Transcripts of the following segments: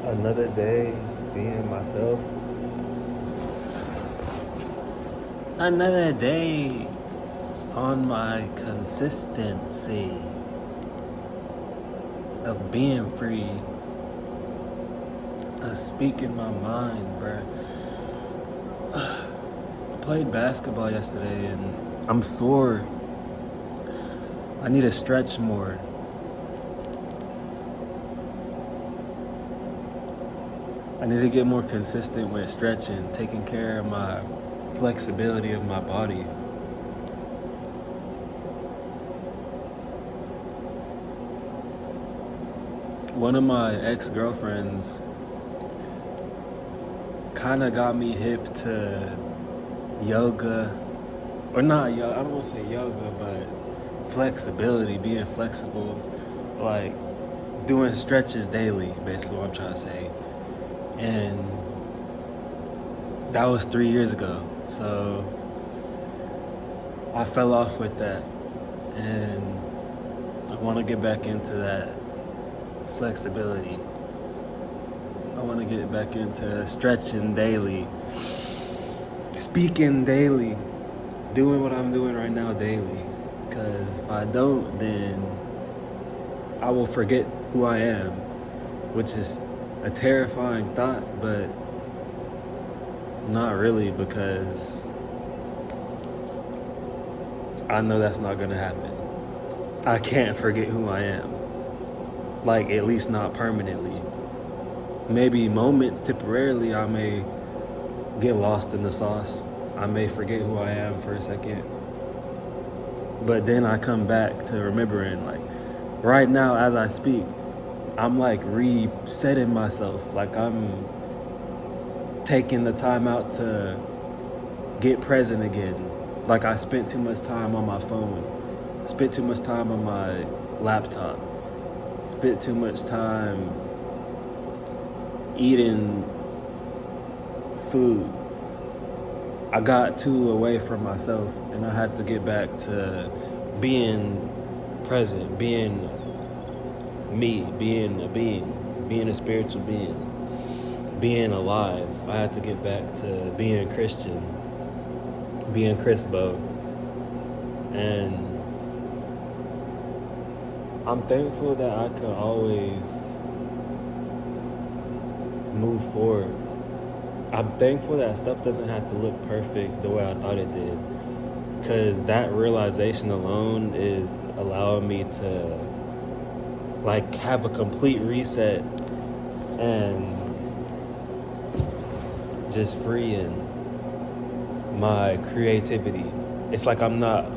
Another day being myself. Another day on my consistency of being free, of speaking my mind, bruh. I played basketball yesterday and I'm sore. I need to stretch more. I need to get more consistent with stretching, taking care of my flexibility of my body. One of my ex-girlfriends kind of got me hip to yoga, or not yoga, I don't want to say yoga, but flexibility, being flexible, like doing stretches daily, basically what I'm trying to say. And that was 3 years ago, so I fell off with that, and I want to get back into that flexibility. I want to get back into stretching daily, speaking daily, doing what I'm doing right now daily. Because if I don't, then I will forget who I am, which is a terrifying thought, but not really, because I know that's not going to happen. I can't forget who I am. Like, at least not permanently. Maybe moments, temporarily, I may get lost in the sauce. I may forget who I am for a second. But then I come back to remembering, like, right now as I speak, I'm like resetting myself. Like, I'm taking the time out to get present again. Like, I spent too much time on my phone, spent too much time on my laptop, spent too much time eating food. I got too away from myself, and I had to get back to being present, being me, being a spiritual being alive. I had to get back to being Christian, being Crispo. And I'm thankful that I can always move forward. I'm thankful that stuff doesn't have to look perfect the way I thought it did, because that realization alone is allowing me to like have a complete reset and just freeing my creativity. It's like I'm not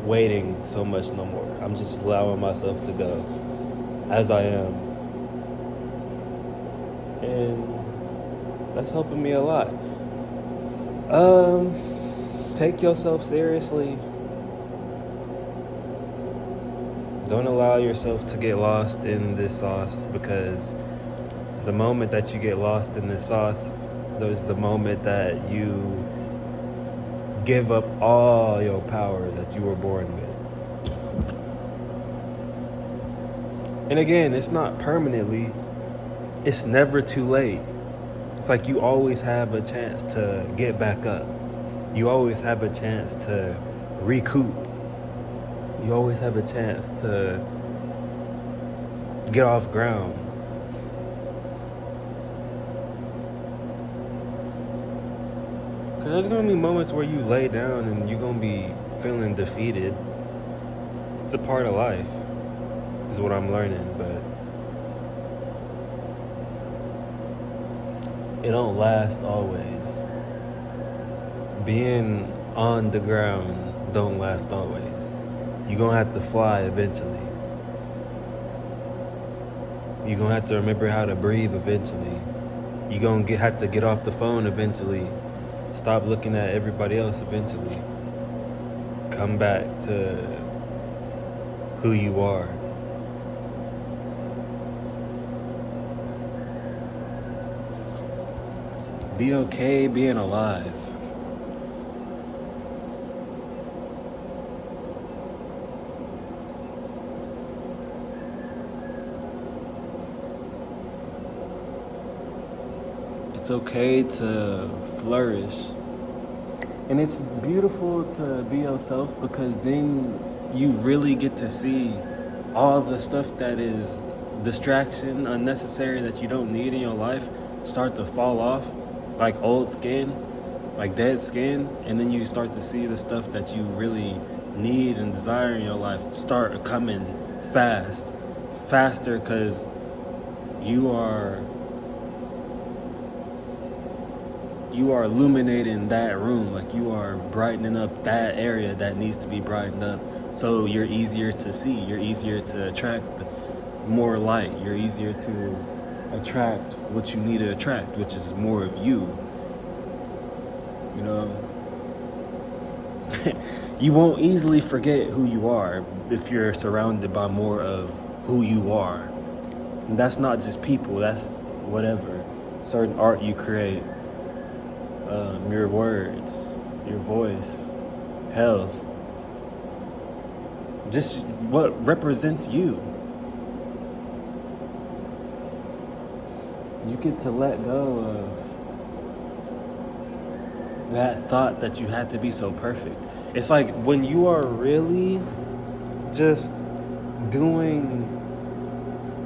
waiting so much no more. I'm just allowing myself to go as I am. And that's helping me a lot. Take yourself seriously. Don't allow yourself to get lost in this sauce, because the moment that you get lost in this sauce, there's the moment that you give up all your power that you were born with. And again, it's not permanently. It's never too late. It's like you always have a chance to get back up. You always have a chance to recoup. You always have a chance to get off ground. Because there's going to be moments where you lay down and you're going to be feeling defeated. It's a part of life, is what I'm learning, but it don't last always. Being on the ground don't last always. You're going to have to fly eventually. You're going to have to remember how to breathe eventually. You're going to have to get off the phone eventually. Stop looking at everybody else eventually. Come back to who you are. Be okay being alive. It's okay to flourish. And it's beautiful to be yourself because then you really get to see all the stuff that is distraction, unnecessary, that you don't need in your life start to fall off, like old skin, like dead skin. And then you start to see the stuff that you really need and desire in your life start coming faster, because you are illuminating that room, like you are brightening up that area that needs to be brightened up, so you're easier to see, you're easier to attract more light, you're easier to attract what you need to attract, which is more of you, you know. You won't easily forget who you are if you're surrounded by more of who you are. And that's not just people, that's whatever certain art you create, your words, your voice, health, just what represents you. You get to let go of that thought that you had to be so perfect. It's like when you are really just doing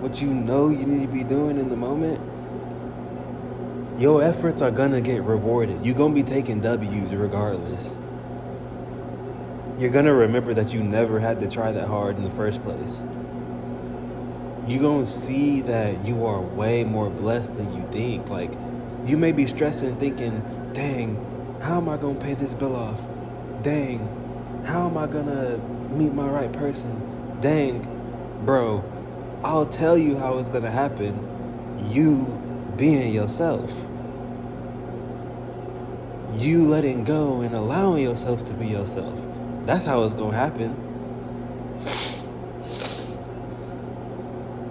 what you know you need to be doing in the moment, your efforts are gonna get rewarded. You're gonna be taking W's regardless. You're gonna remember that you never had to try that hard in the first place. You're gonna see that you are way more blessed than you think. Like, you may be stressing, thinking, dang, how am I gonna pay this bill off? Dang, how am I gonna meet my right person? Dang, bro, I'll tell you how it's gonna happen. You being yourself. You letting go and allowing yourself to be yourself. That's how it's gonna happen.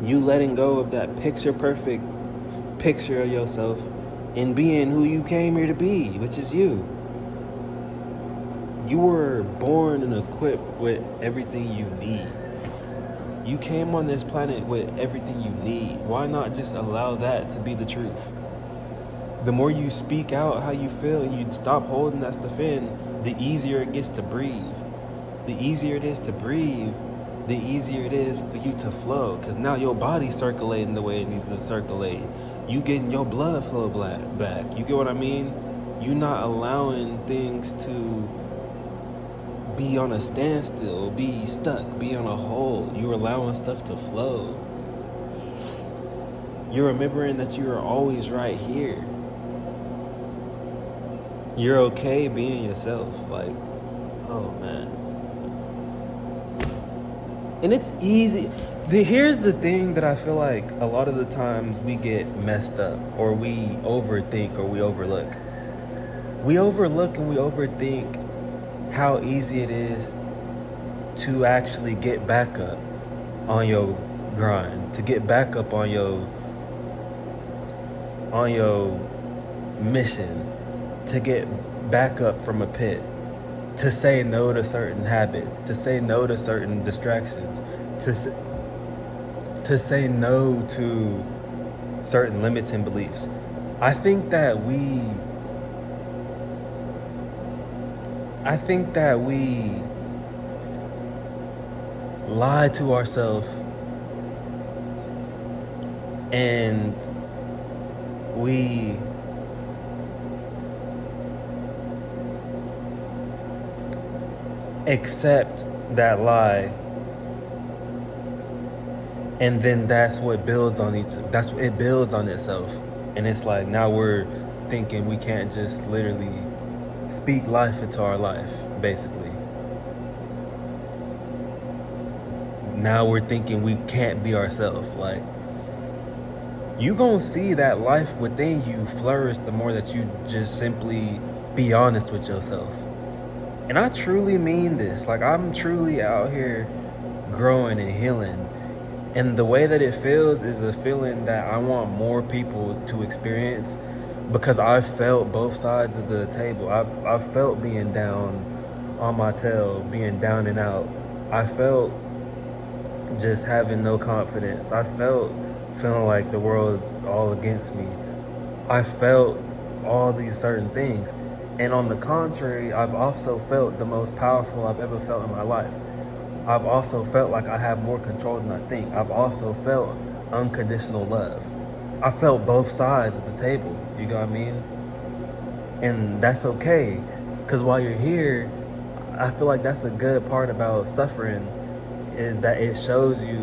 You letting go of that picture perfect picture of yourself and being who you came here to be, which is you. You were born and equipped with everything you need. You came on this planet with everything you need. Why not just allow that to be the truth? The more you speak out how you feel and you stop holding that stuff in, the easier it gets to breathe. The easier it is to breathe, the easier it is for you to flow, because now your body's circulating the way it needs to circulate. You getting your blood flow back. You get what I mean? You're not allowing things to be on a standstill, be stuck, be on a hold. You're allowing stuff to flow. You're remembering that you are always right here. You're okay being yourself. Like, oh man. And it's easy. Here's the thing that I feel like a lot of the times we get messed up, or we overthink, or we overlook. We overlook and we overthink how easy it is to actually get back up on your grind, to get back up on your mission, to get back up from a pit, to say no to certain habits, to say no to certain distractions, to say no to certain limiting beliefs. I think that we lie to ourselves, and we accept that lie, and then that's what builds on it builds on itself. And it's like, now we're thinking we can't just literally speak life into our life, basically. Now we're thinking we can't be ourselves. Like, you gonna see that life within you flourish the more that you just simply be honest with yourself. And I truly mean this. Like, I'm truly out here growing and healing. And the way that it feels is a feeling that I want more people to experience, because I've felt both sides of the table. I've felt being down on my tail, being down and out. I felt just having no confidence. I felt feeling like the world's all against me. I felt all these certain things. And on the contrary, I've also felt the most powerful I've ever felt in my life. I've also felt like I have more control than I think. I've also felt unconditional love. I felt both sides of the table, you know what I mean? And that's okay, because while you're here, I feel like that's a good part about suffering, is that it shows you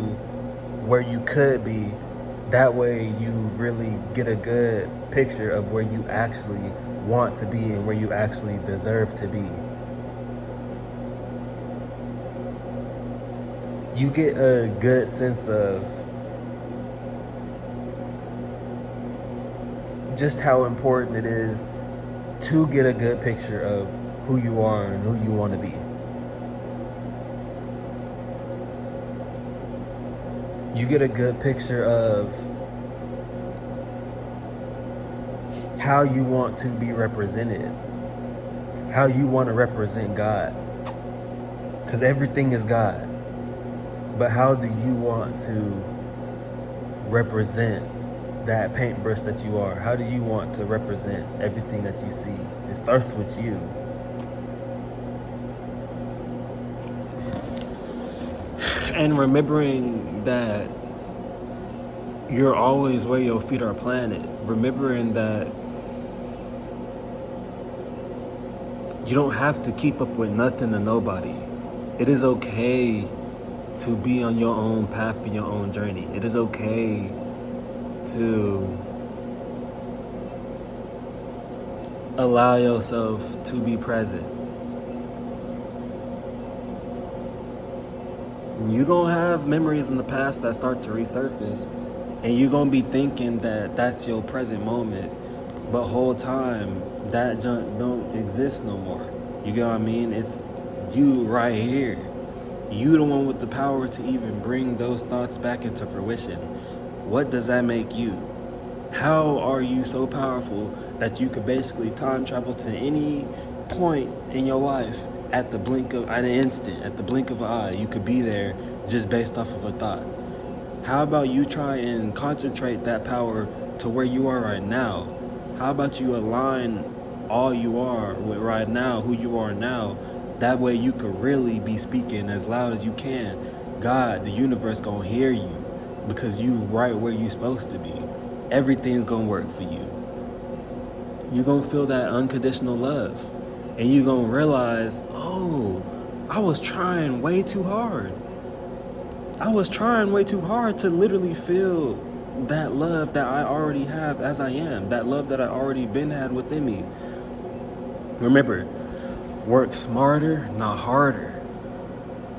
where you could be. That way you really get a good picture of where you actually want to be and where you actually deserve to be. You get a good sense of just how important it is to get a good picture of who you are and who you want to be. You get a good picture of how you want to be represented, how you want to represent God. Because everything is God. But how do you want to represent that paintbrush that you are? How do you want to represent everything that you see? It starts with you. And remembering that you're always where your feet are planted. Remembering that you don't have to keep up with nothing or nobody. It is okay to be on your own path and your own journey. It is okay to allow yourself to be present. You're gonna have memories in the past that start to resurface, and you're gonna be thinking that that's your present moment, but whole time that junk don't exist no more. You get what I mean? It's you right here. You the one with the power to even bring those thoughts back into fruition. What does that make you? How are you so powerful that you could basically time travel to any point in your life at an instant, at the blink of an eye? You could be there just based off of a thought. How about you try and concentrate that power to where you are right now? How about you align all you are with right now, who you are now? That way you could really be speaking as loud as you can. God, the universe gonna hear you because you right where you supposed to be. Everything's gonna work for you. You're gonna feel that unconditional love. And you're gonna realize, oh, I was trying way too hard. I was trying way too hard to literally feel that love that I already have as I am. That love that I already been had within me. Remember, work smarter, not harder.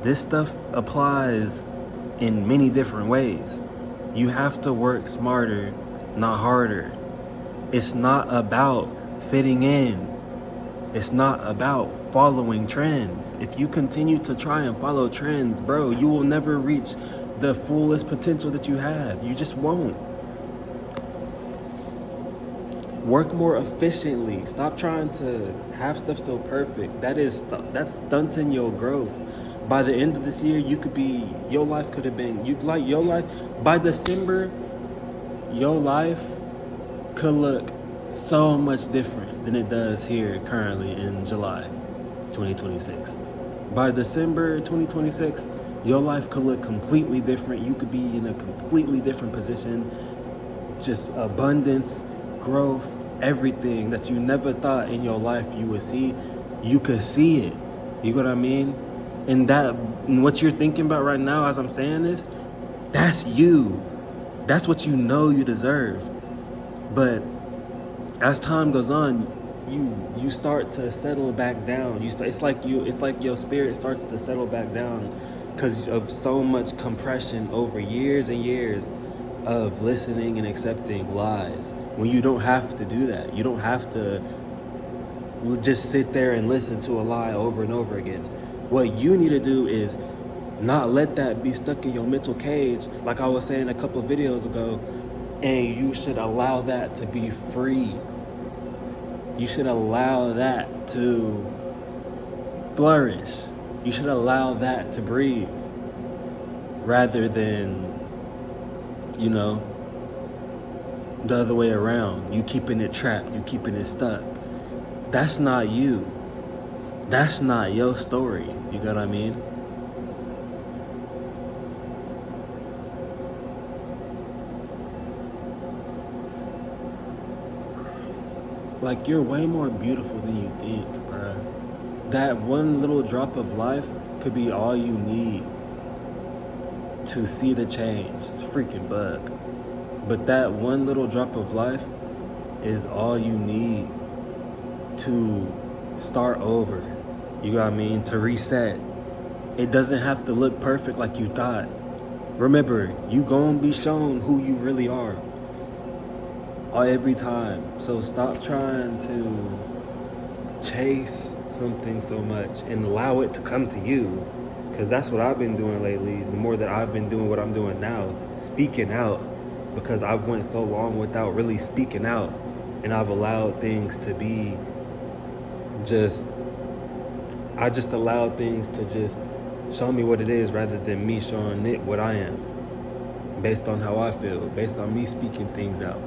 This stuff applies in many different ways. You have to work smarter, not harder. It's not about fitting in. It's not about following trends. If you continue to try and follow trends, bro, you will never reach the fullest potential that you have. You just won't. Work more efficiently. Stop trying to have stuff so perfect. That's stunting your growth. By the end of this year, your life could have been, by December, your life could look so much different than it does here currently in July 2026. By December 2026, your life could look completely different. You could be in a completely different position. Just abundance, growth, everything that you never thought in your life you would see, you could see it. You know what I mean? And what you're thinking about right now as I'm saying this, that's you. That's what you know you deserve. But as time goes on, you start to settle back down. It's like your spirit starts to settle back down because of so much compression over years and years of listening and accepting lies. When you don't have to do that. You don't have to just sit there and listen to a lie over and over again. What you need to do is not let that be stuck in your mental cage, like I was saying a couple of videos ago, and you should allow that to be free. You should allow that to flourish. You should allow that to breathe rather than, the other way around. You keeping it trapped, you keeping it stuck. That's not you. That's not your story. You get what I mean? Like, you're way more beautiful than you think, bruh. That one little drop of life could be all you need to see the change. It's freaking bug. But that one little drop of life is all you need to start over. You know what I mean? To reset. It doesn't have to look perfect like you thought. Remember, you gonna be shown who you really are every time. So stop trying to chase something so much and allow it to come to you. Because that's what I've been doing lately. The more that I've been doing what I'm doing now, speaking out, because I've went so long without really speaking out, and I've allowed things to be just, I just allowed things to just show me what it is rather than me showing it what I am, based on how I feel, based on me speaking things out.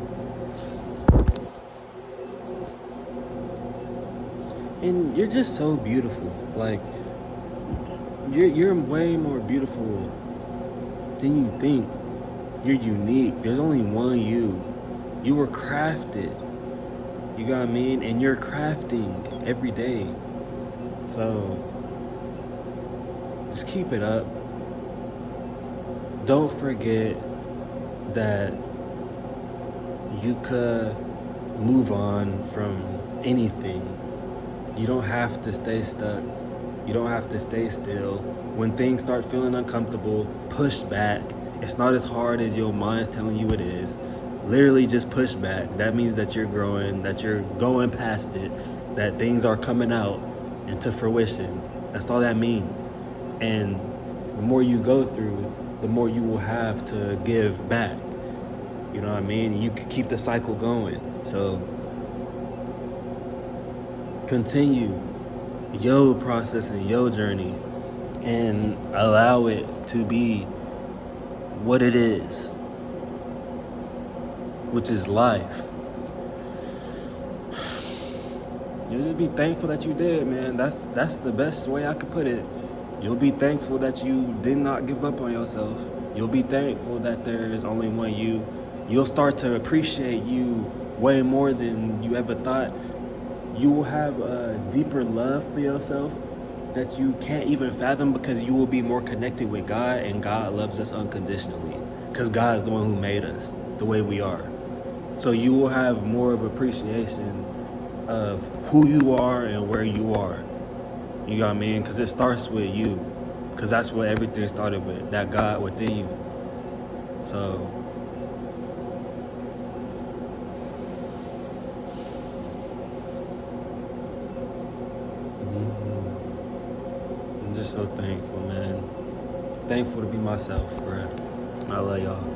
And you're just so beautiful. Like, you're way more beautiful than you think. You're unique. There's only one you. You were crafted. You got what I mean? And you're crafting every day. So just keep it up. Don't forget that you could move on from anything. You don't have to stay stuck. You don't have to stay still. When things start feeling uncomfortable, push back. It's not as hard as your mind's telling you it is. Literally just push back. That means that you're growing, that you're going past it, that things are coming out into fruition. That's all that means. And the more you go through, the more you will have to give back. You know what I mean? You could keep the cycle going. So continue your process and your journey and allow it to be what it is, which is life. You just be thankful that you did, man. That's the best way I could put it. You'll be thankful that you did not give up on yourself. You'll be thankful that there is only one you. You'll start to appreciate you way more than you ever thought. You will have a deeper love for yourself that you can't even fathom, because you will be more connected with God, and God loves us unconditionally because God is the one who made us the way we are. So you will have more of appreciation of who you are and where you are. You know what I mean? Because it starts with you, because that's what everything started with, that God within you. So I'm just so thankful, man. Thankful to be myself, bro. I love y'all.